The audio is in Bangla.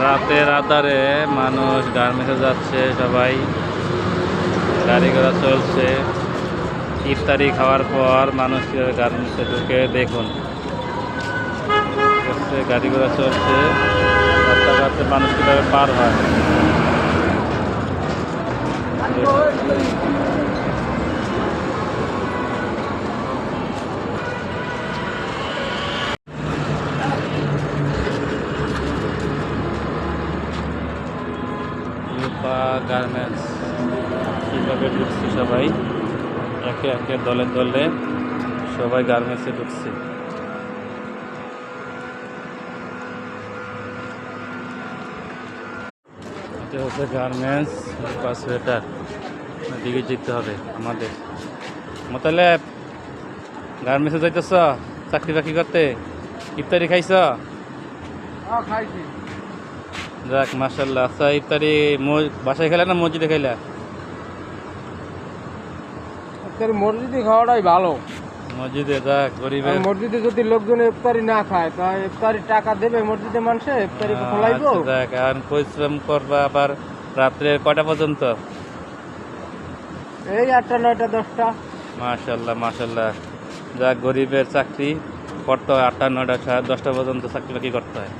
রাতের আধারে মানুষ গার্মেন্টসে যাচ্ছে, সবাই গাড়ি ঘোড়া চলছে। ইফতারি খাওয়ার পর মানুষ কীভাবে গার্মেন্টসে ঢুকে দেখুন, গাড়ি ঘোড়া চলছে, রাস্তাঘাটে মানুষ কীভাবে পার হয়। গার্মেন্টস কীভাবে ঢুকছে, সবাই একে একে দলে দলে সবাই গার্মেন্টসে ঢুকছে। এটা হচ্ছে গার্মেন্টস সোয়েটার, দিকে যেতে হবে আমাদের। মোতালেব, গার্মেন্টসে যাইতেছ চাকরি বাকরি করতে? ইফতারি খাইছ? খাইছি। যাক মাশাআল্লাহ। আচ্ছা, ইফতারি বাসায় খেলা না মসজিদে খাইলা? মসজিদে খাওয়াটাই ভালো। মসজিদে, যাক গরিবের মসজিদে যদি লোকজন ইফতারি না খায় তা ইফতারি টাকা দেবে মসজিদে মানুষে, ইফতারি খোলাইবো। যাক, এখন পরিশ্রম করবা আবার রাত্রে কয়টা পর্যন্ত? এই 8টা 9টা 10টা। মাশাআল্লাহ মাশাআল্লাহ। যাক, গরিবের চাকরি করতে হয় 8টা 9টা 10টা পর্যন্ত চাকরি বাকরি করতে হয়।